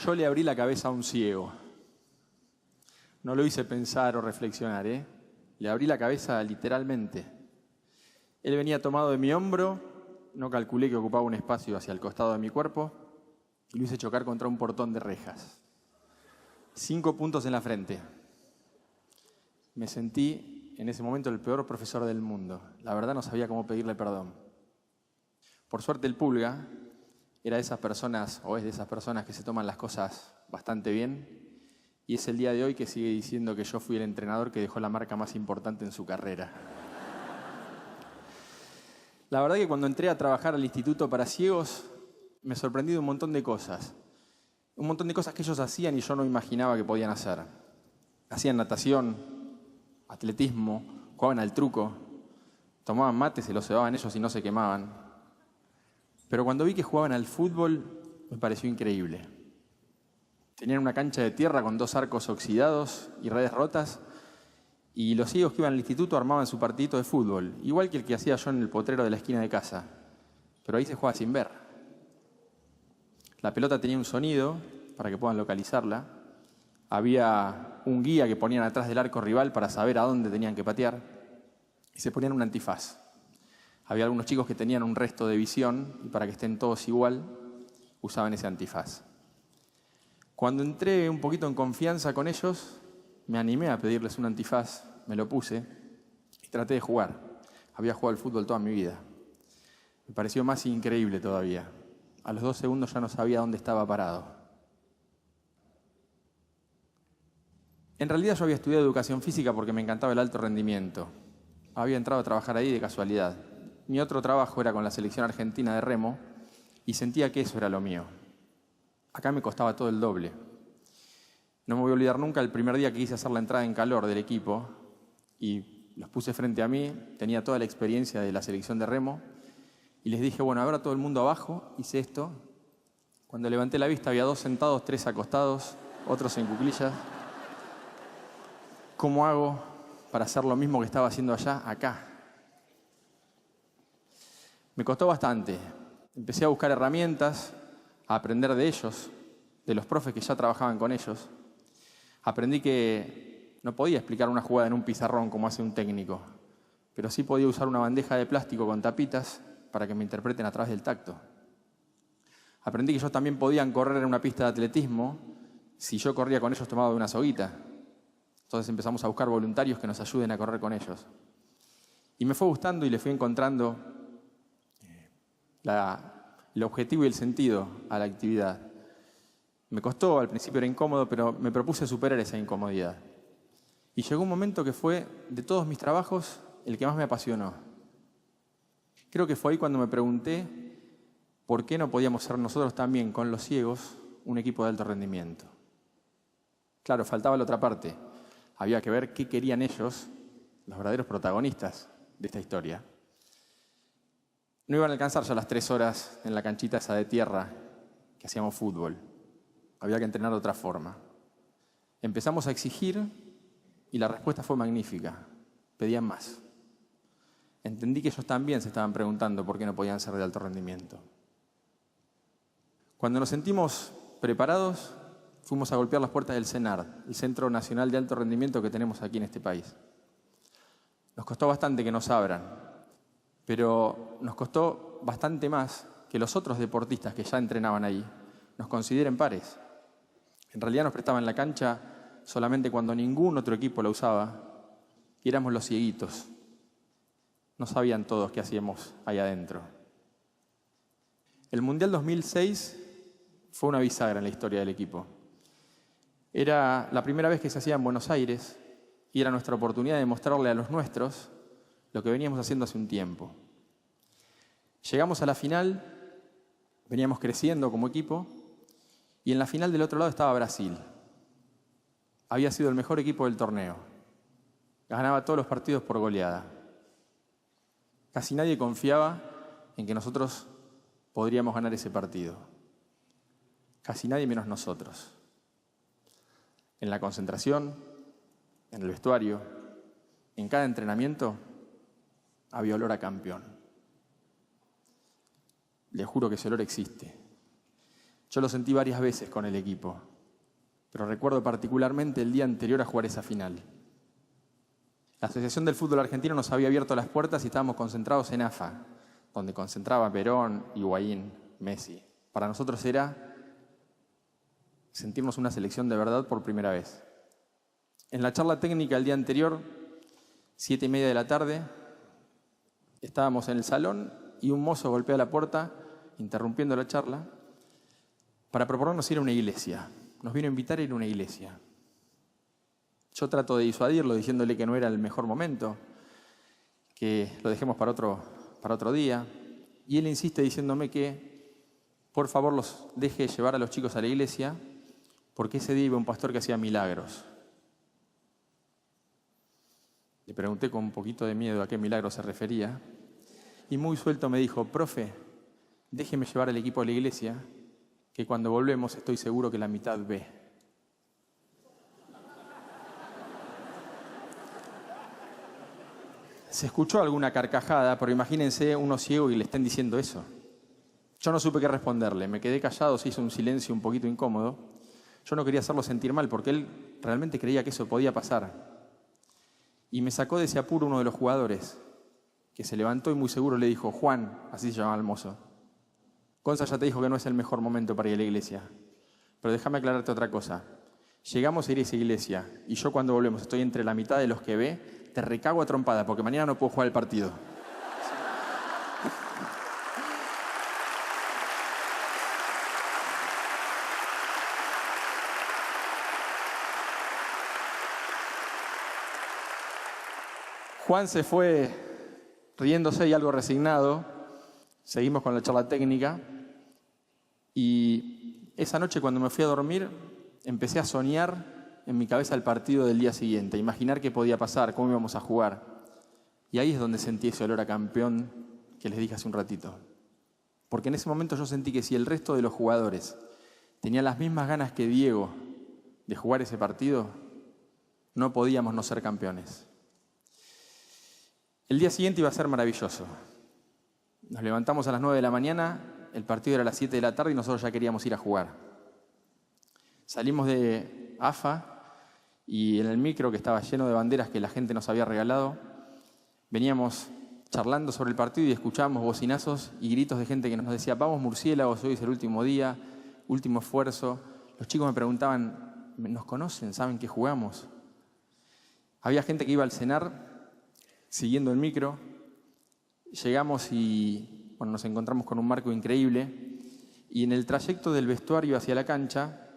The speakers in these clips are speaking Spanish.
Yo le abrí la cabeza a un ciego. No lo hice pensar o reflexionar, ¿eh? Le abrí la cabeza literalmente. Él venía tomado de mi hombro, no calculé que ocupaba un espacio hacia el costado de mi cuerpo y lo hice chocar contra un portón de rejas. 5 puntos en la frente. Me sentí en ese momento el peor profesor del mundo. La verdad no sabía cómo pedirle perdón. Por suerte el Pulga era de esas personas, o es de esas personas que se toman las cosas bastante bien, y es el día de hoy que sigue diciendo que yo fui el entrenador que dejó la marca más importante en su carrera. La verdad que cuando entré a trabajar al Instituto para Ciegos, me sorprendí de un montón de cosas. Un montón de cosas que ellos hacían y yo no imaginaba que podían hacer. Hacían natación, atletismo, jugaban al truco, tomaban mate, se lo cebaban ellos y no se quemaban. Pero cuando vi que jugaban al fútbol, me pareció increíble. Tenían una cancha de tierra con 2 arcos oxidados y redes rotas, y los ciegos que iban al instituto armaban su partidito de fútbol, igual que el que hacía yo en el potrero de la esquina de casa. Pero ahí se juega sin ver. La pelota tenía un sonido para que puedan localizarla. Había un guía que ponían atrás del arco rival para saber a dónde tenían que patear. Y se ponían un antifaz. Había algunos chicos que tenían un resto de visión y para que estén todos igual, usaban ese antifaz. Cuando entré un poquito en confianza con ellos, me animé a pedirles un antifaz, me lo puse y traté de jugar. Había jugado al fútbol toda mi vida. Me pareció más increíble todavía. A los 2 segundos ya no sabía dónde estaba parado. En realidad yo había estudiado educación física porque me encantaba el alto rendimiento. Había entrado a trabajar ahí de casualidad. Mi otro trabajo era con la selección argentina de remo y sentía que eso era lo mío. Acá me costaba todo el doble. No me voy a olvidar nunca el primer día que quise hacer la entrada en calor del equipo y los puse frente a mí, tenía toda la experiencia de la selección de remo y les dije, bueno, ahora todo el mundo abajo, hice esto. Cuando levanté la vista había 2 sentados, 3 acostados, otros en cuclillas. ¿Cómo hago para hacer lo mismo que estaba haciendo allá, acá? Me costó bastante. Empecé a buscar herramientas, a aprender de ellos, de los profes que ya trabajaban con ellos. Aprendí que no podía explicar una jugada en un pizarrón como hace un técnico, pero sí podía usar una bandeja de plástico con tapitas para que me interpreten a través del tacto. Aprendí que ellos también podían correr en una pista de atletismo si yo corría con ellos tomado de una soguita. Entonces empezamos a buscar voluntarios que nos ayuden a correr con ellos. Y me fue gustando y le fui encontrando el objetivo y el sentido a la actividad. Me costó, al principio era incómodo, pero me propuse superar esa incomodidad. Y llegó un momento que fue, de todos mis trabajos, el que más me apasionó. Creo que fue ahí cuando me pregunté por qué no podíamos ser nosotros también, con los ciegos, un equipo de alto rendimiento. Claro, faltaba la otra parte. Había que ver qué querían ellos, los verdaderos protagonistas de esta historia. No iban a alcanzar ya las 3 horas en la canchita esa de tierra que hacíamos fútbol. Había que entrenar de otra forma. Empezamos a exigir y la respuesta fue magnífica. Pedían más. Entendí que ellos también se estaban preguntando por qué no podían ser de alto rendimiento. Cuando nos sentimos preparados, fuimos a golpear las puertas del CENAR, el Centro Nacional de Alto Rendimiento que tenemos aquí en este país. Nos costó bastante que nos abran, pero nos costó bastante más que los otros deportistas que ya entrenaban ahí nos consideren pares. En realidad nos prestaban la cancha solamente cuando ningún otro equipo la usaba y éramos los cieguitos. No sabían todos qué hacíamos ahí adentro. El Mundial 2006 fue una bisagra en la historia del equipo. Era la primera vez que se hacía en Buenos Aires y era nuestra oportunidad de mostrarle a los nuestros lo que veníamos haciendo hace un tiempo. Llegamos a la final, veníamos creciendo como equipo y en la final del otro lado estaba Brasil. Había sido el mejor equipo del torneo. Ganaba todos los partidos por goleada. Casi nadie confiaba en que nosotros podríamos ganar ese partido. Casi nadie menos nosotros. En la concentración, en el vestuario, en cada entrenamiento, había olor a campeón. Les juro que ese olor existe. Yo lo sentí varias veces con el equipo, pero recuerdo particularmente el día anterior a jugar esa final. La Asociación del Fútbol Argentino nos había abierto las puertas y estábamos concentrados en AFA, donde concentraba Perón, Higuaín, Messi. Para nosotros era sentirnos una selección de verdad por primera vez. En la charla técnica el día anterior, 7:30 de la tarde, estábamos en el salón y un mozo golpea la puerta, interrumpiendo la charla, para proponernos ir a una iglesia. Nos vino a invitar a ir a una iglesia. Yo trato de disuadirlo diciéndole que no era el mejor momento, que lo dejemos para otro día. Y él insiste diciéndome que por favor los deje llevar a los chicos a la iglesia porque ese día iba un pastor que hacía milagros. Le pregunté con un poquito de miedo a qué milagro se refería y muy suelto me dijo: profe, déjeme llevar al equipo a la iglesia que cuando volvemos estoy seguro que la mitad ve. Se escuchó alguna carcajada, pero imagínense uno ciego y le estén diciendo eso. Yo no supe qué responderle, me quedé callado, se hizo un silencio un poquito incómodo. Yo no quería hacerlo sentir mal porque él realmente creía que eso podía pasar. Y me sacó de ese apuro uno de los jugadores, que se levantó y muy seguro le dijo: Juan, así se llamaba el mozo, Gonza ya te dijo que no es el mejor momento para ir a la iglesia, pero déjame aclararte otra cosa. Llegamos a ir a esa iglesia y yo cuando volvemos estoy entre la mitad de los que ve. Te recago a trompada porque mañana no puedo jugar el partido. Juan se fue riéndose y algo resignado. Seguimos con la charla técnica. Y esa noche cuando me fui a dormir empecé a soñar en mi cabeza el partido del día siguiente, imaginar qué podía pasar, cómo íbamos a jugar. Y ahí es donde sentí ese olor a campeón que les dije hace un ratito. Porque en ese momento yo sentí que si el resto de los jugadores tenían las mismas ganas que Diego de jugar ese partido, no podíamos no ser campeones. El día siguiente iba a ser maravilloso. Nos levantamos a las 9 de la mañana, el partido era a las 7 de la tarde y nosotros ya queríamos ir a jugar. Salimos de AFA y en el micro, que estaba lleno de banderas que la gente nos había regalado, veníamos charlando sobre el partido y escuchábamos bocinazos y gritos de gente que nos decía: vamos murciélagos, hoy es el último día, último esfuerzo. Los chicos me preguntaban: ¿nos conocen? ¿Saben que jugamos? Había gente que iba al cenar siguiendo el micro. Llegamos y nos encontramos con un marco increíble y en el trayecto del vestuario hacia la cancha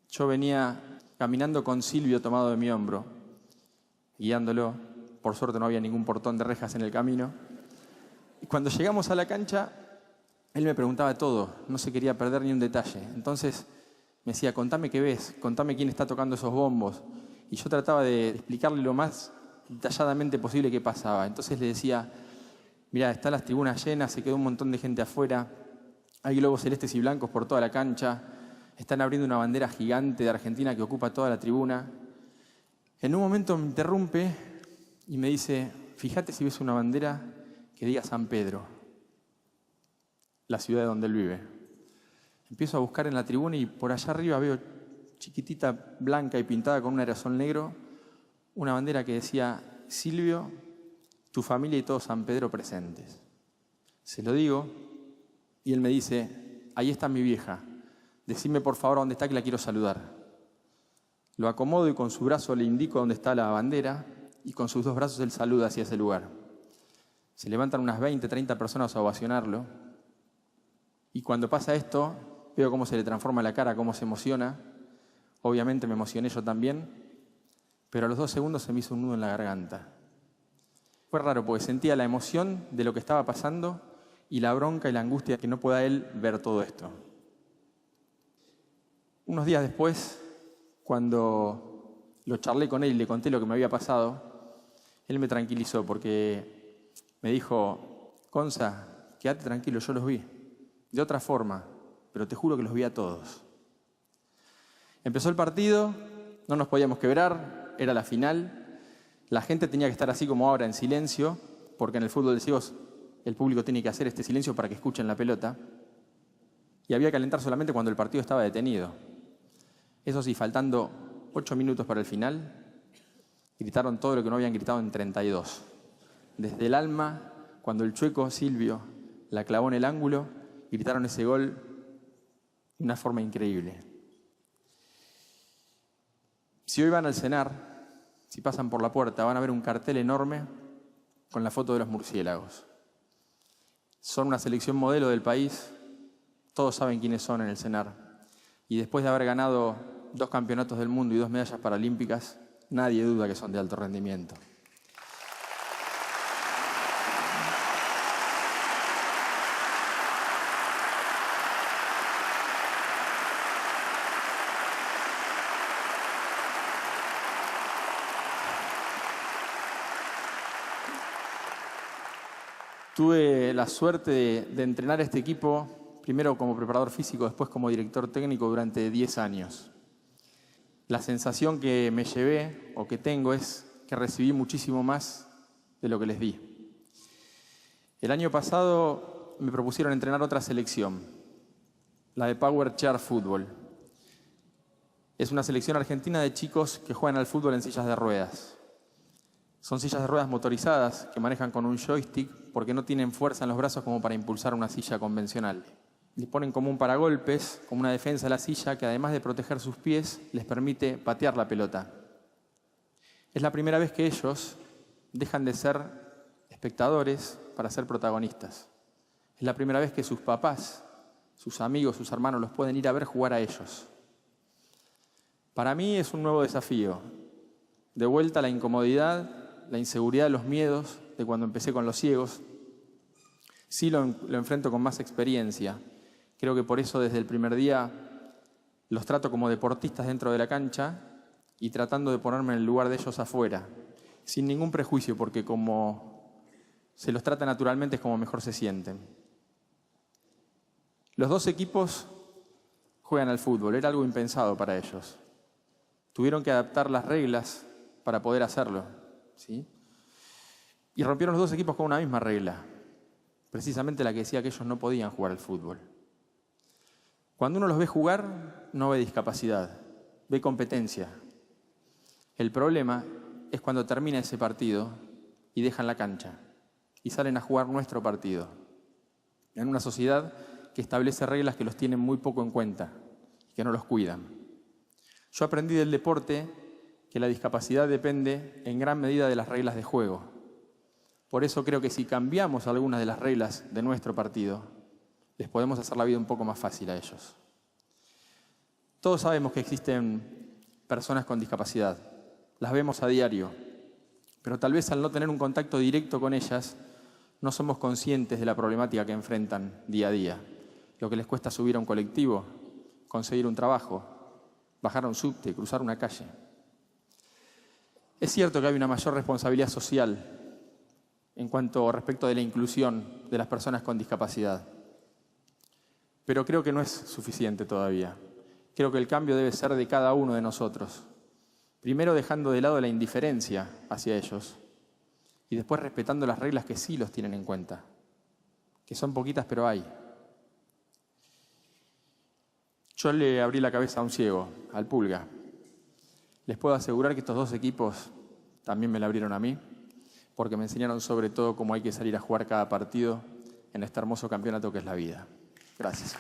yo venía caminando con Silvio tomado de mi hombro, guiándolo. Por suerte no había ningún portón de rejas en el camino. Y cuando llegamos a la cancha, él me preguntaba todo, no se quería perder ni un detalle. Entonces me decía: contame qué ves, contame quién está tocando esos bombos. Y yo trataba de explicarle lo más detalladamente posible qué pasaba. Entonces le decía: mirá, están las tribunas llenas, se quedó un montón de gente afuera, hay globos celestes y blancos por toda la cancha, están abriendo una bandera gigante de Argentina que ocupa toda la tribuna. En un momento me interrumpe y me dice: fíjate si ves una bandera que diga San Pedro, la ciudad de donde él vive. Empiezo a buscar en la tribuna y por allá arriba veo, chiquitita, blanca y pintada con un aerosol negro, una bandera que decía: Silvio, tu familia y todo San Pedro presentes. Se lo digo y él me dice: ahí está mi vieja, decime por favor dónde está que la quiero saludar. Lo acomodo y con su brazo le indico dónde está la bandera y con sus dos brazos él saluda hacia ese lugar. Se levantan unas 20, 30 personas a ovacionarlo y cuando pasa esto veo cómo se le transforma la cara, cómo se emociona. Obviamente me emocioné yo también, pero a los 2 segundos se me hizo un nudo en la garganta. Fue raro porque sentía la emoción de lo que estaba pasando y la bronca y la angustia de que no pueda él ver todo esto. Unos días después, cuando lo charlé con él y le conté lo que me había pasado, él me tranquilizó porque me dijo: Gonza, quédate tranquilo, yo los vi. De otra forma, pero te juro que los vi a todos. Empezó el partido, no nos podíamos quebrar, era la final. La gente tenía que estar así como ahora, en silencio, porque en el fútbol de ciegos el público tiene que hacer este silencio para que escuchen la pelota. y había que alentar solamente cuando el partido estaba detenido. Eso sí, faltando 8 minutos para el final, gritaron todo lo que no habían gritado en 32. Desde el alma, cuando el chueco Silvio la clavó en el ángulo, gritaron ese gol de una forma increíble. Si hoy van al cenar, si pasan por la puerta, van a ver un cartel enorme con la foto de los murciélagos. Son una selección modelo del país, todos saben quiénes son en el cenar. Y después de haber ganado 2 campeonatos del mundo y 2 medallas paralímpicas, nadie duda que son de alto rendimiento. Tuve la suerte de entrenar a este equipo, primero como preparador físico, después como director técnico durante 10 años. La sensación que me llevé o que tengo es que recibí muchísimo más de lo que les di. El año pasado me propusieron entrenar otra selección, la de Power Chair Fútbol. Es una selección argentina de chicos que juegan al fútbol en sillas de ruedas. Son sillas de ruedas motorizadas que manejan con un joystick porque no tienen fuerza en los brazos como para impulsar una silla convencional. Disponen como un paragolpes, como una defensa de la silla que además de proteger sus pies, les permite patear la pelota. Es la primera vez que ellos dejan de ser espectadores para ser protagonistas. Es la primera vez que sus papás, sus amigos, sus hermanos los pueden ir a ver jugar a ellos. Para mí es un nuevo desafío. De vuelta a la incomodidad, la inseguridad, los miedos de cuando empecé con los ciegos. Sí lo enfrento con más experiencia. Creo que por eso desde el primer día los trato como deportistas dentro de la cancha y tratando de ponerme en el lugar de ellos afuera, sin ningún prejuicio, porque como se los trata naturalmente es como mejor se sienten. Los 2 equipos juegan al fútbol, era algo impensado para ellos. Tuvieron que adaptar las reglas para poder hacerlo, ¿sí? Y rompieron los 2 equipos con una misma regla, precisamente la que decía que ellos no podían jugar al fútbol. Cuando uno los ve jugar, no ve discapacidad, ve competencia. El problema es cuando termina ese partido y dejan la cancha y salen a jugar nuestro partido, en una sociedad que establece reglas que los tienen muy poco en cuenta y que no los cuidan. Yo aprendí del deporte que la discapacidad depende en gran medida de las reglas de juego. Por eso creo que si cambiamos algunas de las reglas de nuestro partido, les podemos hacer la vida un poco más fácil a ellos. Todos sabemos que existen personas con discapacidad, las vemos a diario, pero tal vez al no tener un contacto directo con ellas, no somos conscientes de la problemática que enfrentan día a día. Lo que les cuesta subir a un colectivo, conseguir un trabajo, bajar a un subte, cruzar una calle. Es cierto que hay una mayor responsabilidad social en cuanto respecto de la inclusión de las personas con discapacidad, pero creo que no es suficiente todavía. Creo que el cambio debe ser de cada uno de nosotros. Primero dejando de lado la indiferencia hacia ellos y después respetando las reglas que sí los tienen en cuenta, que son poquitas pero hay. Yo le abrí la cabeza a un ciego, al Pulga. Les puedo asegurar que estos 2 equipos también me la abrieron a mí, porque me enseñaron sobre todo cómo hay que salir a jugar cada partido en este hermoso campeonato que es la vida. Gracias.